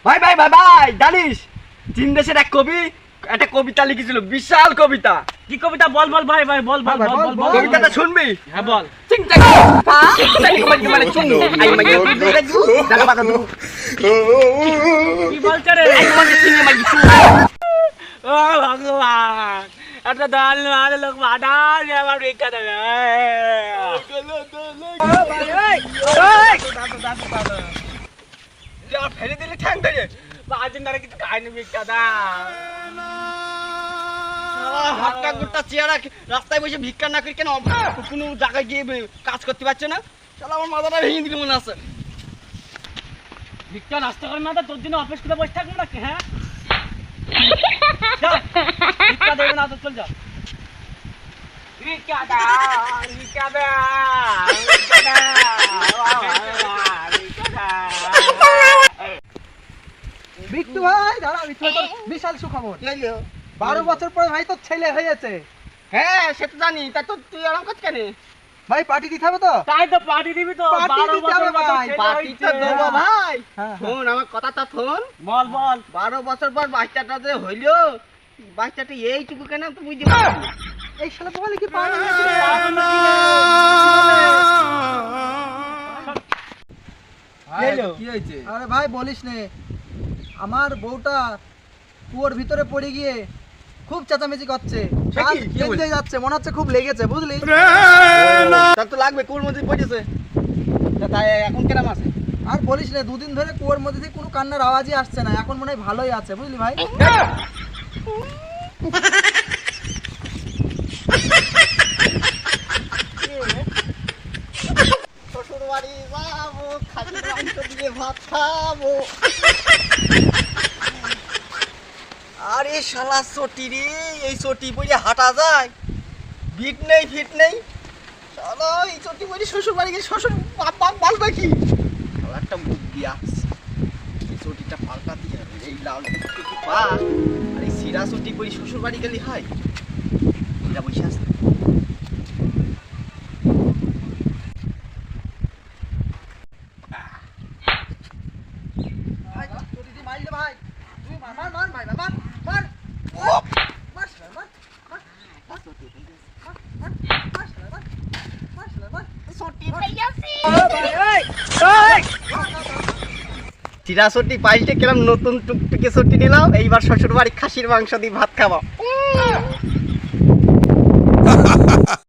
ভাই ভাই ভাই ভাই জানিস চীন দেশের এক কবি একটা কবিতা লিখেছিল, বিশাল কবিতা। কি কবিতা? বল বল ভাই ভাই বল বল বল বল। কবিতাটা শুনবি? হ্যাঁ বল। চিং চাং পা চাং মানে মানে চুং আই মানে দু দাদা বাবা দু কি বলছ রে? আই মানে চিং মানে চুং। ও ভগবান, একটা দাল মারে লোক মাডাল আমার ভিক্ষা দেবে। যা ফেলে দিলি ঠ্যাং ধরে বাজিন ধরে কিছু খাইনি, ভিক্ষা দা। হাতটা গোটা চেয়ারা রাস্তায় বসে ভিক্ষা না করে কেন কোনো জায়গায় গিয়ে কাজ করতে পারছে না? চলো আমার মাথাটা ভেঙে দিল মনে আছে। ভিক্ষা নাস্তা করে না তো তোর জন্য অফিস করে বসে থাকবো নাকি? হ্যাঁ যা, ভিক্ষা দেবে না তো চল যা। ভিক্ষা দা, ভিক্ষা দা, ভিক্ষা দা, ভিক্ষা দা। বিট্টু ভাই দাঁড়া, বিট্টু ভাই তোর বিশাল সুখবর। 12 বছর পরে ভাই তোর ছেলে হয়েছে। হ্যাঁ সে তো জানি, তা তো তুই আরাম করছ কেন? ভাই পার্টি দিতে হবে তো? তাই তো পার্টি দিবি তো? পার্টি 12 দিতে হবে বছর ভাই, ছেলে পার্টি তো হয়েছে। দেবো ভাই। হ্যাঁ, হ্যাঁ। শোন আমার কথাটা শোন। বল বল। 12 বছর পর বাচ্চাটা যে হইলো, বাচ্চাটা এইটুকু কেন তো বুঝতে পারছি। এই শালা বলে কি পাগল এই নাকি রে? ভাই, হলো? কি হয়েছে? আরে ভাই বলিস নে, আমার বউটা কুয়োর ভিতরে পড়ে গিয়ে খুব চেঁচামেচি করছে। সে কি? কি বলছে? কেঁদে যাচ্ছে, মনে হচ্ছে খুব লেগেছে, বুঝলি? তার তো লাগবে, কোর মধ্যে পড়েছে। তা তাই এখন কেরাম আছে? আর বলিস না, দুদিন ধরে কুয়োর মধ্যে থেকে কোনো কান্নার আওয়াজই আসছে না। এখন মনে হয় ভালোই আছে, বুঝলি ভাই? শ্বশুর বাড়ি যাবো, খাসির মাংস দিয়ে ভাত খাবো। আরে শালা চটি রে, এই চটি পরে হাঁটা যায়? বিট নেই ফিট নেই শালা, এই চটি পরে শ্বশুর বাড়ি গিয়ে শ্বশুর বাপ বাপ বলবে কি? শালা একটা বুদ্ধি আছে, এই চটিটা পাল্টাতে হবে। এই লাল টুকটুকি পা আর এই সিরা চটি পরে শ্বশুর বাড়ি গেলে হয়? এরা বসে আছে। ভাই, তোর দিদি মারলে ভাই। তুই মার মার মার ভাই, মার মার মার শালা, মার মার মার মার মার শালা, মার মার শালা, মার। চিরা চটি পাইলটে কিরম নতুন টুকটুকে চটি নিলাম, এইবার শ্বশুর বাড়ি খাসির মাংস দিয়ে ভাত খাবো।